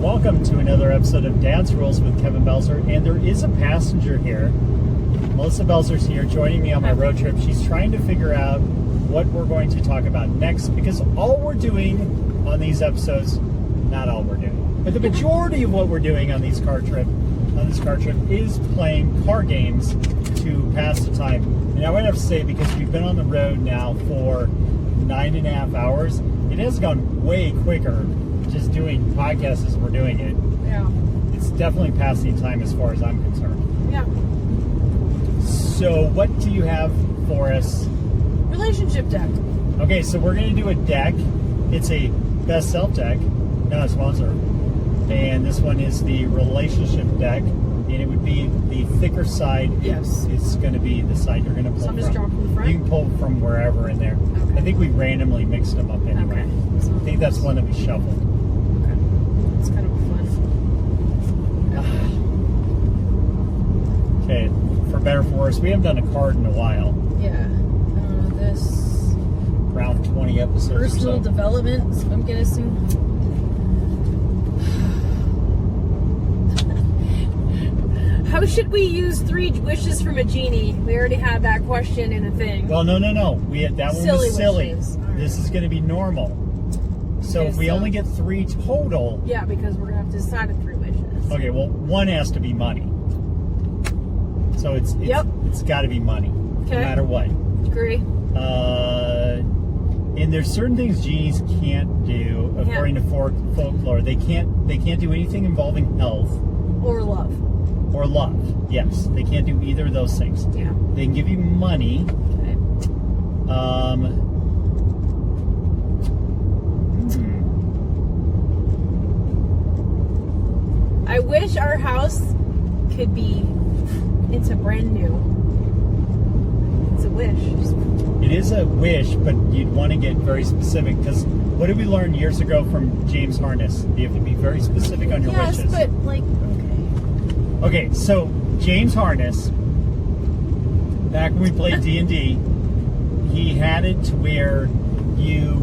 Welcome to another episode of Dad's Rules with Kevin Belzer, and there is a passenger here. Melissa Belzer's here joining me on my road trip. She's trying to figure out what we're going to talk about next, because all we're doing on these episodes, not all we're doing, but the majority of what we're doing on this car trip is playing car games to pass the time. And I would have to say, because we've been on the road now for 9.5 hours, it has gone way quicker just doing podcasts as we're doing it. Yeah. It's definitely passing time as far as I'm concerned. Yeah. So what do you have for us? Relationship deck. Okay, so we're going to do a deck. It's a best self deck, not a sponsor. And this one is the relationship deck. And it would be the thicker side. Yes. It's going to be the side you're going to pull So I'm just from. drawing from the front? You can pull from wherever in there. Okay. I think we randomly mixed them up anyway. Okay. So I think that's one that we shuffled. Okay. It's kind of fun. Okay, for better or for worse, we haven't done a card in a while. Yeah. This Around 20 episodes personal or so. development, I'm guessing. How should we use 3 wishes from a genie? We already had that question in a thing. Well, no. That one was silly. Wishes. All right. This is going to be normal. So Okay, if we so- only get 3 total. Yeah, because we're gonna have to decide on 3 wishes. Okay, well, one has to be money. So it's got to be money, no Okay. matter what. Agree. And there's certain things genies can't do according to folklore. They can't do anything involving health Or love. or love. Yes, they can't do either of those things. Yeah. They can give you money. Okay. I wish our house could be into brand new. It's a wish. It is a wish, but you'd want to get very specific, because what did we learn years ago from James Harness? You have to be very specific on your Yes, wishes. but like, okay. Okay, so James Harness, back when we played D&D, he had it to where you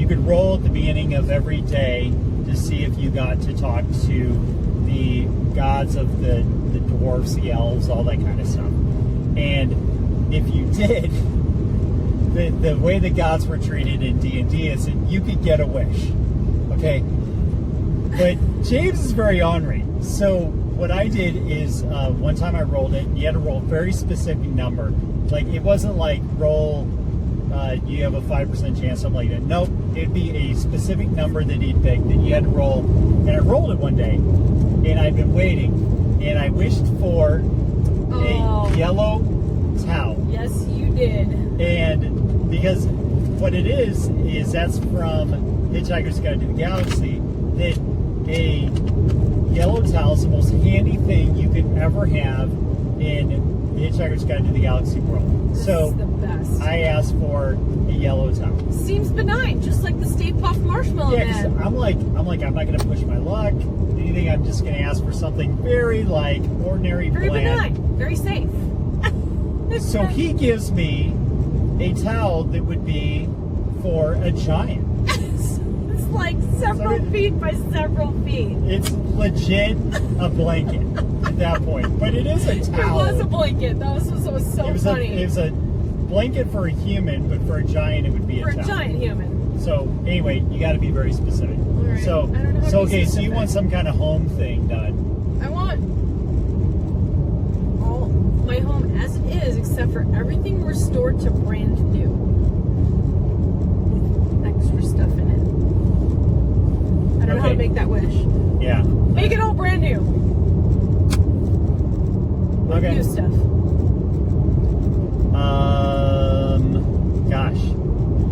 could roll at the beginning of every day to see if you got to talk to the gods of the dwarves, the elves, all that kind of stuff. And if you did, the way the gods were treated in D&D is that you could get a wish. Okay? But James is very ornery. So what I did is, one time I rolled it, you had to roll a very specific number. Like, it wasn't like roll, you have a 5% chance, something like that. Nope, it'd be a specific number that he'd picked that you had to roll. And I rolled it one day, and I'd been waiting, and I wished for a yellow towel. Yes, you did. And because what it is that's from Hitchhiker's Guide to the Galaxy, that a yellow towel is the most handy thing you could ever have in the Hitchhiker's Guide to the Galaxy world. This So is the best. I asked for a yellow towel. Seems benign, just like the Stay Puft Marshmallow Yeah, 'cause Man. I'm not going to push my luck. Anything, I'm just going to ask for something very ordinary, Very bland. benign, very safe. So he gives me a towel that would be for a giant. It's like several feet by several feet. It's legit a blanket at that point, but it is a It towel. was a blanket. That was so funny. It was a blanket for a human, but for a giant, it would be For a a towel. giant human. So anyway, you got to be very specific. right. So, I don't know how to be okay, so you specific. want some kind of home thing done. I want all my home as it is, except for everything restored to brand new. With extra stuff in it. I don't know how to Okay. make that wish. Yeah. Make it all brand new. With Okay. new stuff. Gosh,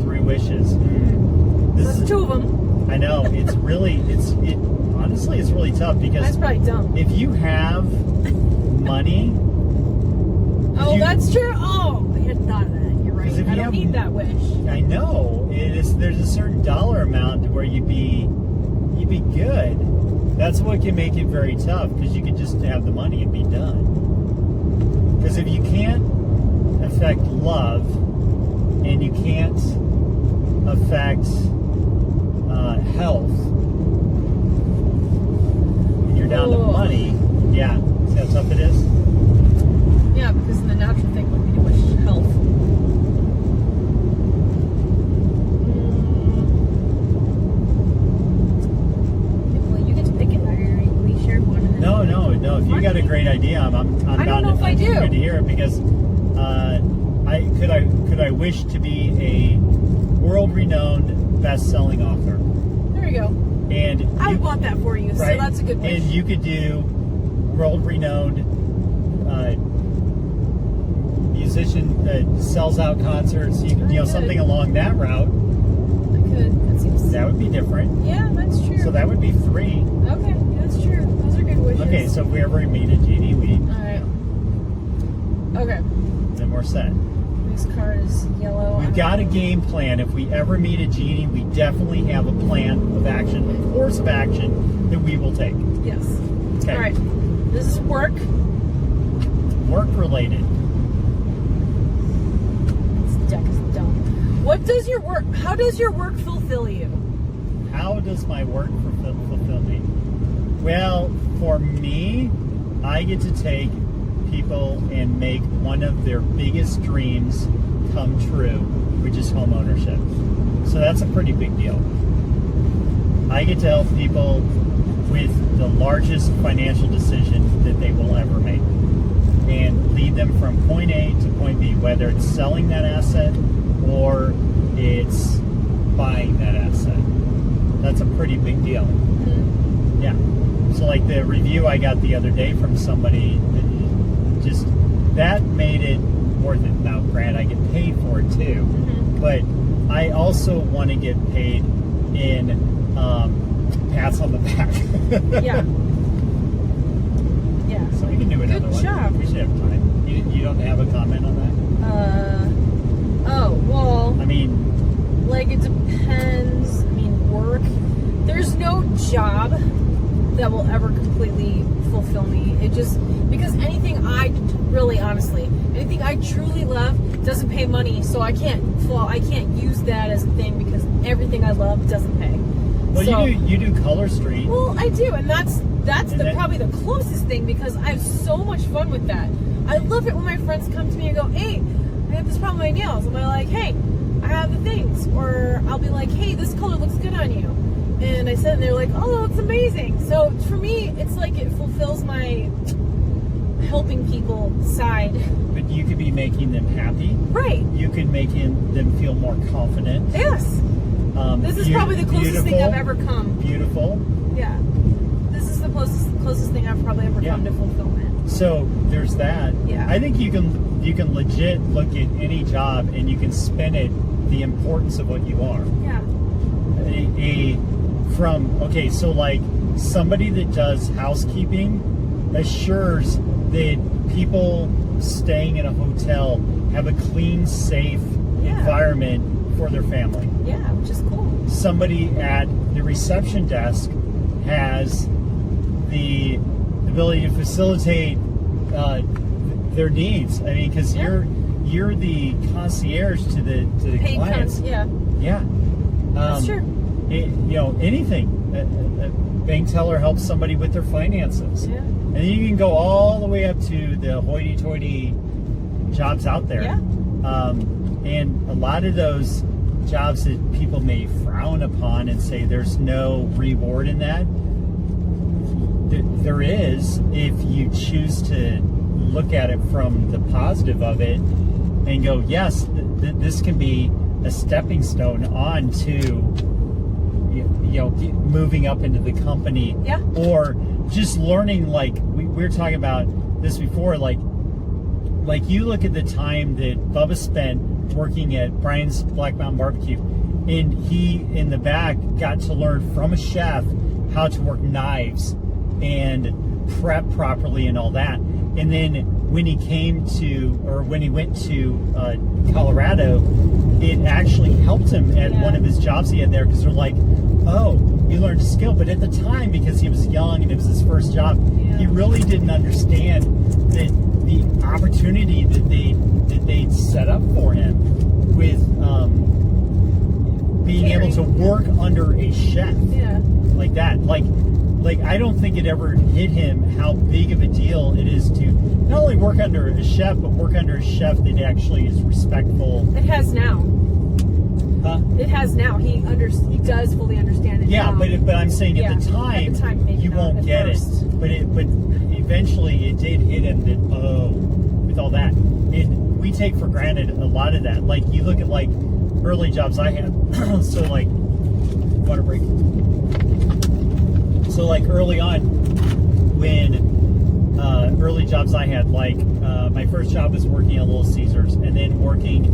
3 wishes. This That's is, 2 of them. I know, honestly, it's really tough, because That's probably dumb. if you have money, Oh, that's true. Oh, I hadn't thought of that. You're right. 'Cause if I you don't have- need that wish. I know there's a certain dollar amount where you'd be good. That's what can make it very tough, because you can just have the money and be done. Because if you can't affect love, and you can't affect health, No, if you got a great idea, I'm I don't know if I do. Good to hear it because could I wish to be a world-renowned best-selling author. There you go. And I want that for you, right, so that's a good wish. And you could do world-renowned musician that sells out concerts. You know, something along that route. I could. That seems. That would be different. Yeah, that's true. So that would be 3. Okay, that's true. Those are good wishes. Okay, so if we ever meet a genie, All right. Okay. then we're set. This card is yellow. We've got a game plan. If we ever meet a genie, we definitely have a plan of action, a course of action that we will take. Yes. Okay. All right. This is work. Work related. This deck is dumb. What does your work? How does your work fulfill you? How does my work fulfill me? Well, for me, I get to take people and make one of their biggest dreams come true, which is home ownership. So that's a pretty big deal. I get to help people with the largest financial decision that they will ever make and lead them from point A to point B, whether it's selling that asset or it's buying that asset. That's a pretty big deal. Mm-hmm. Yeah. So like the review I got the other day from somebody, just that made it worth it. Now, granted, I get paid for it too, but I also want to get paid in pats on the back. Yeah. Yeah. So we can do another one. Good job. We should have time. You don't have a comment on that? Oh, well. I mean, like, it depends. I mean, work. There's no job that will ever completely fulfill me. It just, because anything anything I truly love doesn't pay money, so I can't use that as a thing because everything I love doesn't pay. Well, so, you do Color Street. Well, I do, and that's probably the closest thing because I have so much fun with that. I love it when my friends come to me and go, "Hey, I have this problem with my nails." I'm like, "Hey, I have the things," or I'll be like, "Hey, this color looks good on you," and I said, and they're like, "Oh, it's amazing." So for me, it's like it fulfills my helping people side. But you could be making them happy. Right. You could make them feel more confident. Yes. This is probably the closest thing I've ever come. Beautiful. Yeah. This is the closest thing I've probably ever come to fulfillment. So there's that. Yeah. I think you can legit look at any job and you can spin it the importance of what you are. Yeah. So like somebody that does housekeeping assures that people staying in a hotel have a clean, safe environment for their family. Yeah, which is cool. Somebody at the reception desk has the ability to facilitate their needs. I mean, because you're the concierge to the paid clients. Yeah. That's true. Anything. A bank teller helps somebody with their finances. Yeah. And then you can go all the way up to the hoity-toity jobs out there. Yeah. And a lot of those jobs that people may frown upon and say there's no reward in that, there is if you choose to look at it from the positive of it and go, yes, this can be a stepping stone on to moving up into the company. Yeah. Or just learning, like we were talking about this before, like you look at the time that Bubba spent working at Brian's Black Mountain Barbecue, and he in the back got to learn from a chef how to work knives and prep properly and all that. And then when he went to Colorado, it actually helped him at one of his jobs he had there, because they're like, oh, you learned a skill. But at the time, because he was young and it was his first job, he really didn't understand that the opportunity that they'd set up for him with being able to work under a chef like that. Like I don't think it ever hit him how big of a deal it is to not only work under a chef, but work under a chef that actually is respectful. It has now. Huh? It has now. He does fully understand it. Yeah, now. but I'm saying at the time maybe you not won't at get first. it. But eventually it did hit him that, with all that. And we take for granted a lot of that. Like, you look at, like, early jobs I had. So, like, water break. So, like, early on, when early jobs I had, like, my first job was working at Little Caesars, and then working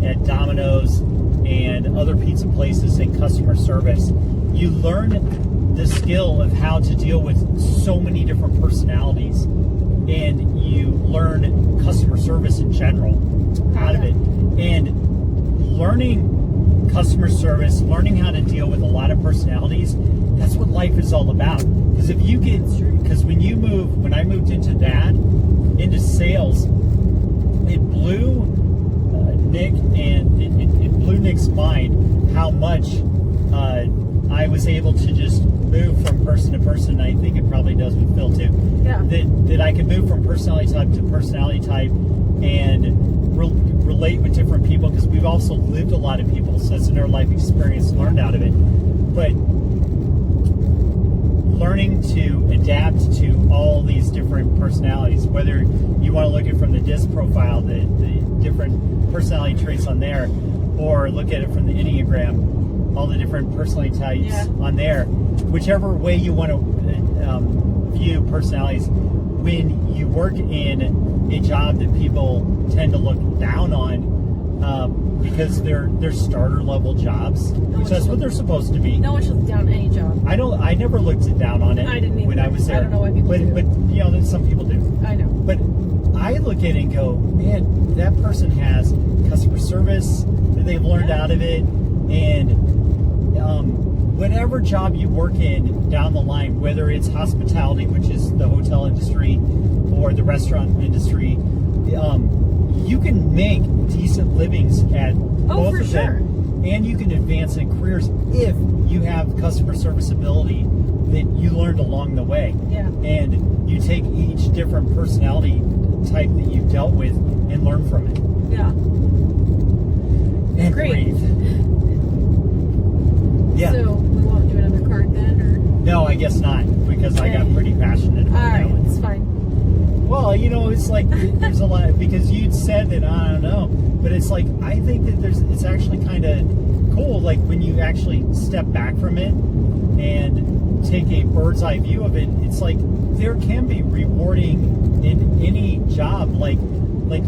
at Domino's and other pizza places in customer service. You learn the skill of how to deal with so many different personalities, and you learn customer service in general out of it. And learning customer service, learning how to deal with a lot of personalities, that's what life is all about. Because if you get, because when I moved into sales, it blew Nick, and it blew Nick's mind how much I was able to just move from person to person. I think it probably does with Phil too. Yeah. That I could move from personality type to personality type and relate with different people, because we've also lived a lot of people, so it's another life experience learned out of it. But learning to adapt to all these different personalities, whether you want to look at it from the DISC profile, the different personality traits on there, or look at it from the Enneagram, all the different personality types on there, whichever way you want to view personalities. When you work in a job that people tend to look down on, because they're starter level jobs, which that's what they're supposed to be. No one should look down any job. I never looked down on it. I didn't either. When I was there. I don't know why people do. But you know, some people do. I know. But I look at it and go, man, that person has customer service that they've learned out of it, and whatever job you work in down the line, whether it's hospitality, which is the hotel industry, or the restaurant industry, you can make decent livings at both of them, and you can advance in careers if you have customer service ability that you learned along the way. Yeah. And you take each different personality type that you've dealt with and learn from it. Yeah. And Great. breathe. Yeah. So we won't do another card then, or? No, I guess not, because I got pretty passionate about that one. It's fine. Well, you know, it's like there's a lot, because you'd said that, I don't know, but it's like, I think that it's actually kind of cool, like when you actually step back from it and take a bird's eye view of it. It's like there can be rewarding in any job, like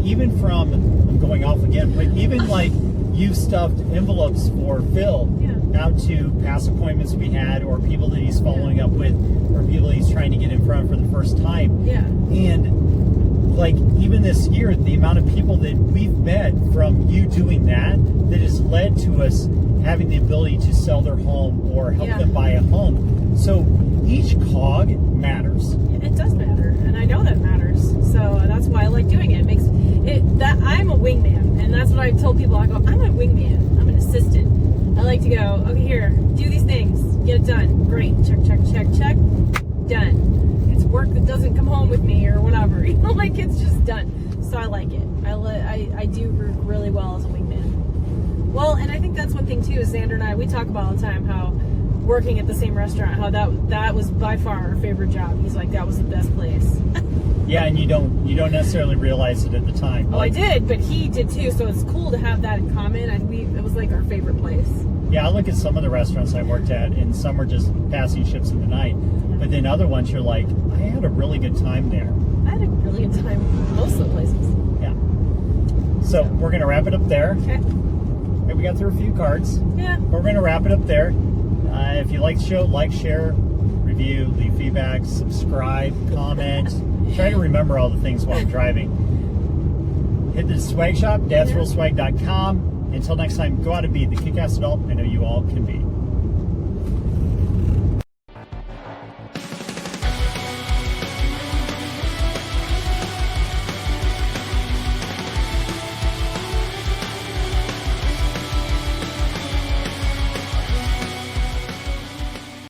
even from, I'm going off again, but even like you stuffed envelopes for Phil out to past appointments we had, or people that he's following up with, or people he's trying to get in front of for the first time. Yeah. And like even this year, the amount of people that we've met from you doing that has led to us having the ability to sell their home or help them buy a home. So each cog matters. It does matter, and I know that matters. So that's why I like doing it. It makes it that I'm a wingman, and that's what I told people. I go, I'm a wingman. I'm an assistant. I like to go, okay, here, do these things, get it done. Great, check, check, check, check, done. It's work that doesn't come home with me or whatever. You know, like it's just done. So I like it. I do really well as a wingman. Well, and I think that's one thing too. Is Xander and I, we talk about all the time how working at the same restaurant, how that was by far our favorite job. He's like, that was the best place. Yeah, and you don't necessarily realize it at the time. Oh, I did, but he did too. So it's cool to have that in common. And it was like our favorite place. Yeah, I look at some of the restaurants I worked at, and some were just passing ships in the night. But then other ones, you're like, I had a really good time there. I had a really good time most of the places. Yeah. So we're gonna wrap it up there. Okay. We got through a few cards. Yeah. But we're gonna wrap it up there. If you like the show, like, share, review, leave feedback, subscribe, comment. Try to remember all the things while I'm driving. Hit the swag shop, dadsrealswag.com. Until next time, go out and be the kick-ass adult I know you all can be.